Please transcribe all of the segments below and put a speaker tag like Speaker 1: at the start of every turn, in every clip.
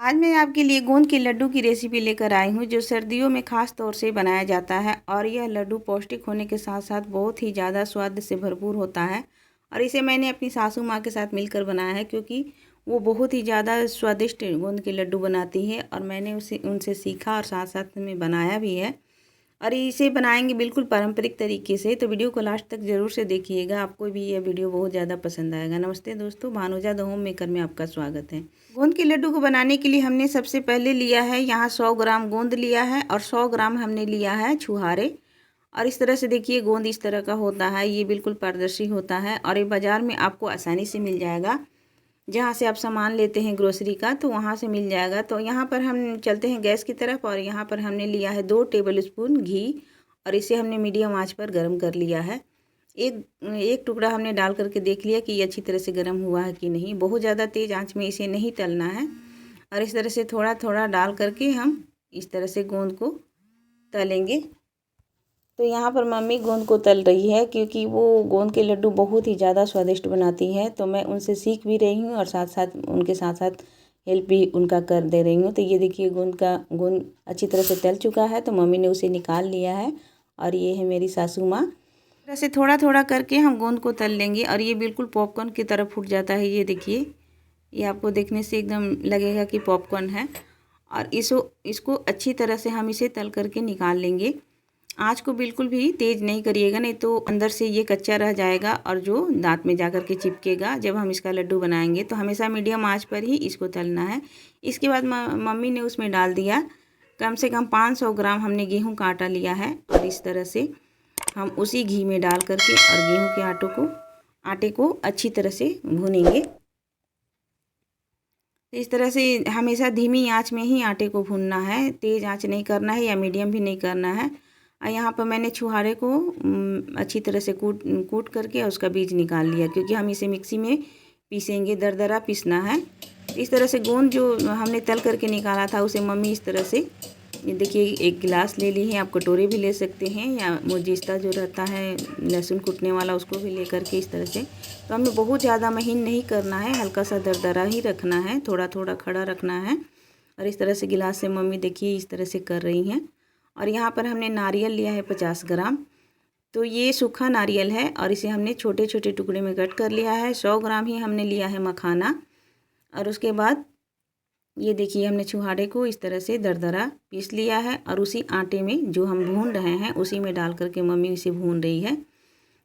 Speaker 1: आज मैं आपके लिए गोंद के लड्डू की रेसिपी लेकर आई हूँ जो सर्दियों में ख़ास तौर से बनाया जाता है। और यह लड्डू पौष्टिक होने के साथ साथ बहुत ही ज़्यादा स्वाद से भरपूर होता है। और इसे मैंने अपनी सासू माँ के साथ मिलकर बनाया है क्योंकि वो बहुत ही ज़्यादा स्वादिष्ट गोंद के लड्डू बनाती है और मैंने उसे उनसे सीखा और साथ साथ में बनाया भी है। और इसे बनाएंगे बिल्कुल पारंपरिक तरीके से, तो वीडियो को लास्ट तक ज़रूर से देखिएगा, आपको भी यह वीडियो बहुत ज़्यादा पसंद आएगा। नमस्ते दोस्तों, भानुजा द होम मेकर में आपका स्वागत है। गोंद के लड्डू को बनाने के लिए हमने सबसे पहले लिया है यहाँ 100 ग्राम गोंद लिया है और 100 ग्राम हमने लिया है छुहारे। और इस तरह से देखिए गोंद इस तरह का होता है, ये बिल्कुल पारदर्शी होता है और ये बाज़ार में आपको आसानी से मिल जाएगा। जहाँ से आप सामान लेते हैं ग्रोसरी का तो वहाँ से मिल जाएगा। तो यहाँ पर हम चलते हैं गैस की तरफ और यहाँ पर हमने लिया है 2 टेबल स्पून घी और इसे हमने मीडियम आंच पर गर्म कर लिया है। एक टुकड़ा हमने डाल करके देख लिया कि ये अच्छी तरह से गर्म हुआ है कि नहीं। बहुत ज़्यादा तेज़ आंच में इसे नहीं तलना है और इस तरह से थोड़ा थोड़ा डाल करके हम इस तरह से गोंद को तलेंगे। तो यहाँ पर मम्मी गोंद को तल रही है क्योंकि वो गोंद के लड्डू बहुत ही ज़्यादा स्वादिष्ट बनाती है। तो मैं उनसे सीख भी रही हूँ और साथ साथ उनके साथ साथ हेल्प भी उनका कर दे रही हूँ। तो ये देखिए गोंद अच्छी तरह से तल चुका है, तो मम्मी ने उसे निकाल लिया है और ये है मेरी सासू माँ। ऐसे थोड़ा थोड़ा करके हम गोंद को तल लेंगे और ये बिल्कुल पॉपकॉर्न की तरह फूट जाता है। ये देखिए, ये आपको देखने से एकदम लगेगा कि पॉपकॉर्न है। और इसको अच्छी तरह से हम इसे तल करके निकाल लेंगे। आँच को बिल्कुल भी तेज़ नहीं करिएगा, नहीं तो अंदर से ये कच्चा रह जाएगा और जो दांत में जा कर के चिपकेगा जब हम इसका लड्डू बनाएंगे। तो हमेशा मीडियम आंच पर ही इसको तलना है। इसके बाद मम्मी ने उसमें डाल दिया कम से कम 500 ग्राम हमने गेहूं का आटा लिया है और इस तरह से हम उसी घी में डाल करके और गेहूं के आटे को अच्छी तरह से भूनेंगे। तो इस तरह से हमेशा धीमी आंच में ही आटे को भूनना है, तेज़ आंच नहीं करना है या मीडियम भी नहीं करना है। और यहाँ पर मैंने छुहारे को अच्छी तरह से कूट करके उसका बीज निकाल लिया क्योंकि हम इसे मिक्सी में पीसेंगे, दरदरा पीसना है। इस तरह से गोंद जो हमने तल करके निकाला था उसे मम्मी इस तरह से, ये देखिए, एक गिलास ले ली है, आप कटोरे भी ले सकते हैं या मोजिस्ता जो रहता है लहसुन कूटने वाला उसको भी ले करके इस तरह से। तो हमें बहुत ज़्यादा महीन नहीं करना है, हल्का सा दरदरा ही रखना है, थोड़ा थोड़ा खड़ा रखना है। और इस तरह से गिलास से मम्मी देखिए इस तरह से कर रही हैं। और यहाँ पर हमने नारियल लिया है 50 ग्राम। तो ये सूखा नारियल है और इसे हमने छोटे छोटे टुकड़े में कट कर लिया है। 100 ग्राम ही हमने लिया है मखाना। और उसके बाद ये देखिए हमने छुहारे को इस तरह से दरदरा पीस लिया है और उसी आटे में जो हम भून रहे हैं उसी में डाल करके मम्मी इसे भून रही है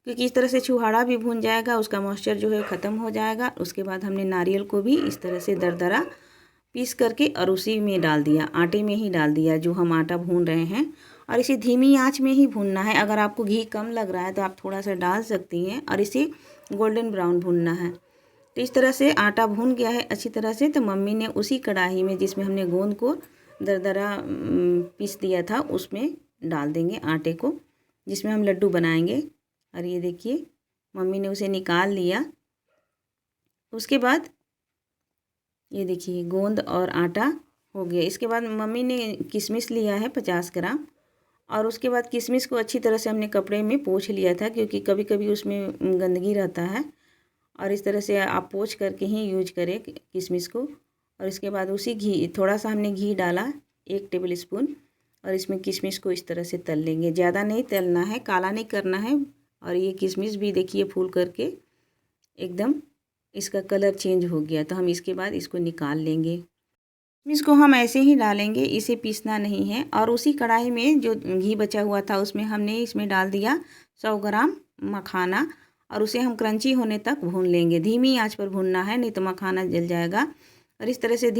Speaker 1: क्योंकि इस तरह से छुहारा भी भून जाएगा, उसका मॉइस्चर जो है ख़त्म हो जाएगा। उसके बाद हमने नारियल को भी इस तरह से दरदरा पीस करके और उसी में डाल दिया, आटे में ही डाल दिया जो हम आटा भून रहे हैं। और इसे धीमी आंच में ही भूनना है। अगर आपको घी कम लग रहा है तो आप थोड़ा सा डाल सकती हैं और इसे गोल्डन ब्राउन भूनना है। तो इस तरह से आटा भून गया है अच्छी तरह से। तो मम्मी ने उसी कढ़ाई में जिसमें हमने गोंद को दरदरा पीस दिया था उसमें डाल देंगे आटे को जिसमें हम लड्डू बनाएंगे। और ये देखिए मम्मी ने उसे निकाल लिया। उसके बाद ये देखिए गोंद और आटा हो गया। इसके बाद मम्मी ने किशमिश लिया है 50 ग्राम और उसके बाद किशमिश को अच्छी तरह से हमने कपड़े में पोंछ लिया था क्योंकि कभी कभी उसमें गंदगी रहता है। और इस तरह से आप पोंछ करके ही यूज करें किशमिश को। और इसके बाद उसी घी, थोड़ा सा हमने घी डाला 1 टेबल स्पून और इसमें किशमिश को इस तरह से तल लेंगे। ज़्यादा नहीं तलना है, काला नहीं करना है। और ये किशमिश भी देखिए फूल करके एकदम इसका कलर चेंज हो गया। तो हम इसके बाद इसको निकाल लेंगे। किशमिश को हम ऐसे ही डालेंगे, इसे पीसना नहीं है। और उसी कढ़ाई में जो घी बचा हुआ था उसमें हमने इसमें डाल दिया 100 ग्राम मखाना और उसे हम क्रंची होने तक भून लेंगे। धीमी आंच पर भूनना है, नहीं तो मखाना जल जाएगा। और इस तरह से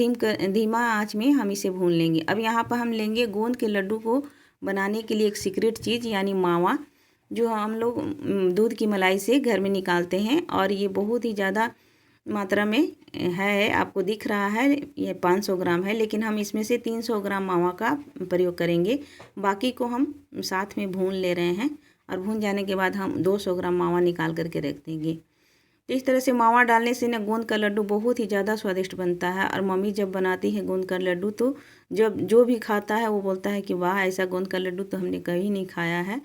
Speaker 1: धीमा आंच में हम इसे भून लेंगे। अब यहाँ पर हम लेंगे गोंद के लड्डू को बनाने के लिए एक सीक्रेट चीज़ यानी मावा, जो हम लोग दूध की मलाई से घर में निकालते हैं। और ये बहुत ही ज़्यादा मात्रा में है, आपको दिख रहा है ये 500 ग्राम है, लेकिन हम इसमें से 300 ग्राम मावा का प्रयोग करेंगे। बाकी को हम साथ में भून ले रहे हैं और भून जाने के बाद हम 200 ग्राम मावा निकाल करके रख देंगे। तो इस तरह से मावा डालने से ना गोंद का लड्डू बहुत ही ज़्यादा स्वादिष्ट बनता है। और मम्मी जब बनाती है गोंद का लड्डू तो जब जो भी खाता है वो बोलता है कि वाह, ऐसा गोंद का लड्डू तो हमने कभी नहीं खाया है।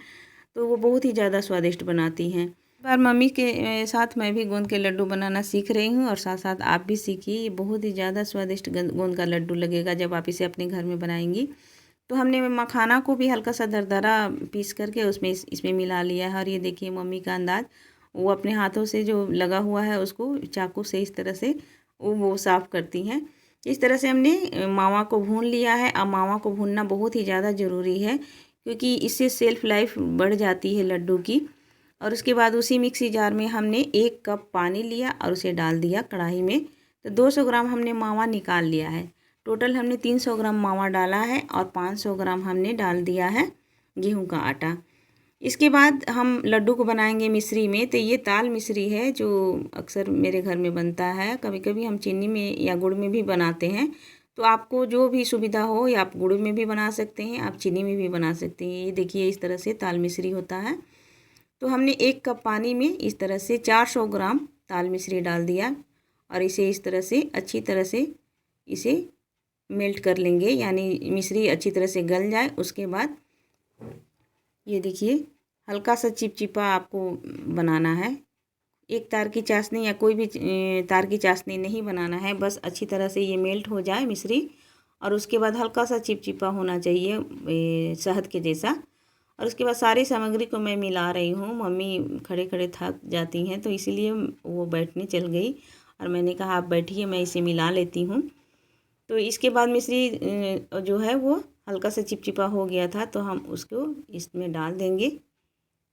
Speaker 1: तो वो बहुत ही ज़्यादा स्वादिष्ट बनाती हैं। बार मम्मी के साथ मैं भी गोंद के लड्डू बनाना सीख रही हूँ और साथ साथ आप भी सीखिए। ये बहुत ही ज़्यादा स्वादिष्ट गोंद का लड्डू लगेगा जब आप इसे अपने घर में बनाएंगी। तो हमने मखाना को भी हल्का सा दरदरा पीस करके इसमें मिला लिया है। और ये देखिए मम्मी का अंदाज़, वो अपने हाथों से जो लगा हुआ है उसको चाकू से इस तरह से वो साफ़ करती हैं। इस तरह से हमने मावा को भून लिया है। अब मावा को भूनना बहुत ही ज़्यादा ज़रूरी है क्योंकि इससे सेल्फ लाइफ बढ़ जाती है लड्डू की। और उसके बाद उसी मिक्सी जार में हमने 1 कप पानी लिया और उसे डाल दिया कढ़ाई में। तो 200 ग्राम हमने मावा निकाल लिया है। टोटल हमने 300 ग्राम मावा डाला है और 500 ग्राम हमने डाल दिया है गेहूं का आटा। इसके बाद हम लड्डू को बनाएंगे मिश्री में। तो ये ताल मिश्री है जो अक्सर मेरे घर में बनता है। कभी कभी हम चीनी में या गुड़ में भी बनाते हैं। तो आपको जो भी सुविधा हो, या आप गुड़ में भी बना सकते हैं, आप चीनी में भी बना सकते हैं। ये देखिए इस तरह से ताल मिश्री होता है। तो हमने 1 कप पानी में इस तरह से 400 ग्राम ताल मिश्री डाल दिया और इसे इस तरह से अच्छी तरह से इसे मेल्ट कर लेंगे, यानी मिश्री अच्छी तरह से गल जाए। उसके बाद ये देखिए हल्का सा चिपचिपा आपको बनाना है। एक तार की चाशनी या कोई भी तार की चाशनी नहीं बनाना है, बस अच्छी तरह से ये मेल्ट हो जाए मिश्री। और उसके बाद हल्का सा चिपचिपा होना चाहिए शहद के जैसा। और उसके बाद सारी सामग्री को मैं मिला रही हूँ। मम्मी खड़े खड़े थक जाती हैं तो इसीलिए वो बैठने चल गई और मैंने कहा आप बैठिए, मैं इसे मिला लेती हूँ। तो इसके बाद मिश्री जो है वो हल्का सा चिपचिपा हो गया था, तो हम उसको इसमें डाल देंगे।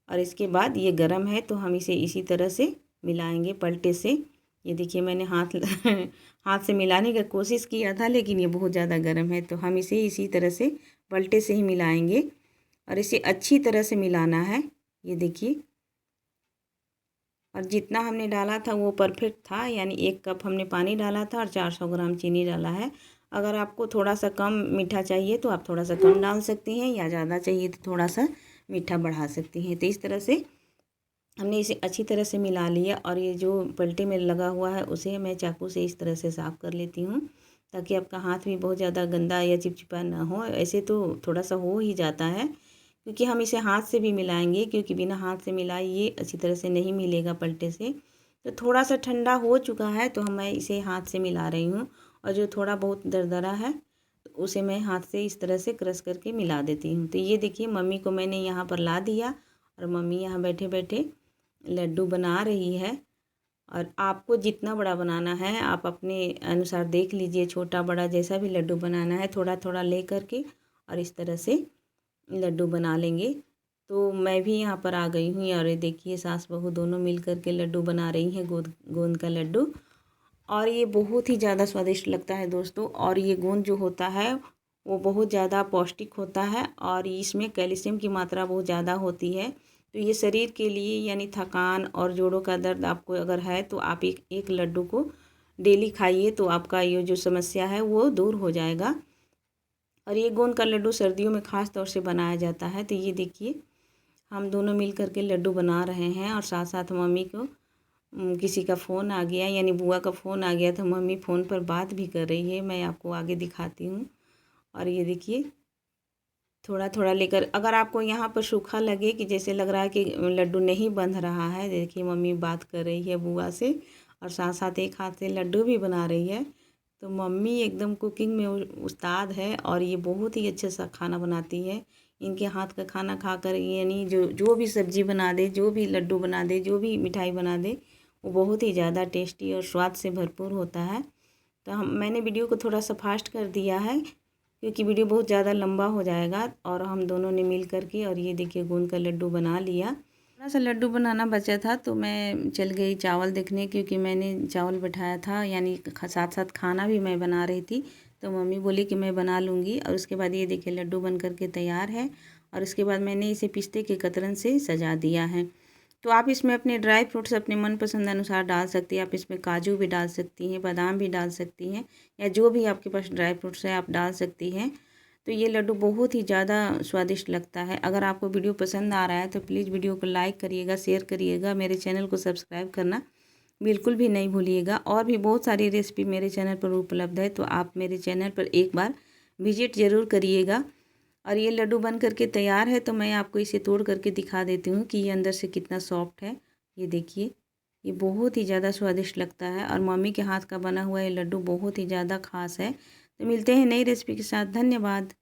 Speaker 1: और इसके बाद ये गरम है तो हम इसे इसी तरह से मिलाएंगे पलटे से। ये देखिए मैंने हाथ से मिलाने का कोशिश किया था, लेकिन ये बहुत ज़्यादा गर्म है। तो हम इसे इसी तरह से पलटे से ही मिलाएंगे और इसे अच्छी तरह से मिलाना है। ये देखिए, और जितना हमने डाला था वो परफेक्ट था, यानी 1 कप हमने पानी डाला था और 400 ग्राम चीनी डाला है। अगर आपको थोड़ा सा कम मीठा चाहिए तो आप थोड़ा सा कम डाल सकती हैं, या ज़्यादा चाहिए तो थोड़ा सा मीठा बढ़ा सकती हैं। तो इस तरह से हमने इसे अच्छी तरह से मिला लिया। और ये जो पलटे में लगा हुआ है उसे मैं चाकू से इस तरह से साफ़ कर लेती हूँ, ताकि आपका हाथ भी बहुत ज़्यादा गंदा या चिपचिपा ना हो। ऐसे तो थोड़ा सा हो ही जाता है, क्योंकि हम इसे हाथ से भी मिलाएंगे, क्योंकि बिना हाथ से मिलाए ये अच्छी तरह से नहीं मिलेगा पलटे से। तो थोड़ा सा ठंडा हो चुका है तो मैं इसे हाथ से मिला रही हूँ। और जो थोड़ा बहुत दरदरा है तो उसे मैं हाथ से इस तरह से क्रश करके मिला देती हूँ। तो ये देखिए मम्मी को मैंने यहाँ पर ला दिया और मम्मी यहाँ बैठे बैठे लड्डू बना रही है। और आपको जितना बड़ा बनाना है आप अपने अनुसार देख लीजिए, छोटा बड़ा जैसा भी लड्डू बनाना है थोड़ा थोड़ा ले करके और इस तरह से लड्डू बना लेंगे। तो मैं भी यहाँ पर आ गई हूँ और ये देखिए सास बहू दोनों मिल कर के लड्डू बना रही हैं, गोंद का लड्डू। और ये बहुत ही ज़्यादा स्वादिष्ट लगता है दोस्तों। और ये गोंद जो होता है वो बहुत ज़्यादा पौष्टिक होता है और इसमें कैल्शियम की मात्रा बहुत ज़्यादा होती है। तो ये शरीर के लिए, यानी थकान और जोड़ों का दर्द आपको अगर है तो आप एक लड्डू को डेली खाइए, तो आपका ये जो समस्या है वो दूर हो जाएगा। और ये गोंद का लड्डू सर्दियों में ख़ास तौर से बनाया जाता है। तो ये देखिए हम दोनों मिल कर के लड्डू बना रहे हैं और साथ साथ मम्मी को किसी का फ़ोन आ गया, यानी बुआ का फ़ोन आ गया, तो मम्मी फ़ोन पर बात भी कर रही है। मैं आपको आगे दिखाती हूँ। और ये देखिए थोड़ा थोड़ा लेकर, अगर आपको यहाँ पर सूखा लगे कि जैसे लग रहा है कि लड्डू नहीं बंध रहा है, देखिए मम्मी बात कर रही है बुआ से और साथ साथ एक हाथ से लड्डू भी बना रही है। तो मम्मी एकदम कुकिंग में उस्ताद है और ये बहुत ही अच्छे सा खाना बनाती है। इनके हाथ का खाना खाकर, यानी जो भी सब्ज़ी बना दे, जो भी लड्डू बना दे, जो भी मिठाई बना दे, वो बहुत ही ज़्यादा टेस्टी और स्वाद से भरपूर होता है। तो मैंने वीडियो को थोड़ा सा फास्ट कर दिया है क्योंकि वीडियो बहुत ज़्यादा लंबा हो जाएगा। और हम दोनों ने मिल कर के, और ये देखिए गोंद का लड्डू बना लिया। थोड़ा सा लड्डू बनाना बचा था तो मैं चल गई चावल देखने, क्योंकि मैंने चावल बैठाया था, यानी साथ साथ खाना भी मैं बना रही थी। तो मम्मी बोली कि मैं बना लूँगी। और उसके बाद ये देखिए लड्डू बन करके तैयार है। और उसके बाद मैंने इसे पिस्ते के कतरन से सजा दिया है। तो आप इसमें अपने ड्राई फ्रूट्स अपने मनपसंद अनुसार डाल सकती हैं। आप इसमें काजू भी डाल सकती हैं, बादाम भी डाल सकती हैं, या जो भी आपके पास ड्राई फ्रूट्स है आप डाल सकती हैं। तो ये लड्डू बहुत ही ज़्यादा स्वादिष्ट लगता है। अगर आपको वीडियो पसंद आ रहा है तो प्लीज़ वीडियो को लाइक करिएगा, शेयर करिएगा, मेरे चैनल को सब्सक्राइब करना बिल्कुल भी नहीं भूलिएगा। और भी बहुत सारी रेसिपी मेरे चैनल पर उपलब्ध है, तो आप मेरे चैनल पर एक बार विजिट ज़रूर करिएगा। और ये लड्डू बन करके तैयार है, तो मैं आपको इसे तोड़ करके दिखा देती हूँ कि ये अंदर से कितना सॉफ्ट है। ये देखिए, ये बहुत ही ज़्यादा स्वादिष्ट लगता है और मम्मी के हाथ का बना हुआ ये लड्डू बहुत ही ज़्यादा ख़ास है। तो मिलते हैं नई रेसिपी के साथ। धन्यवाद।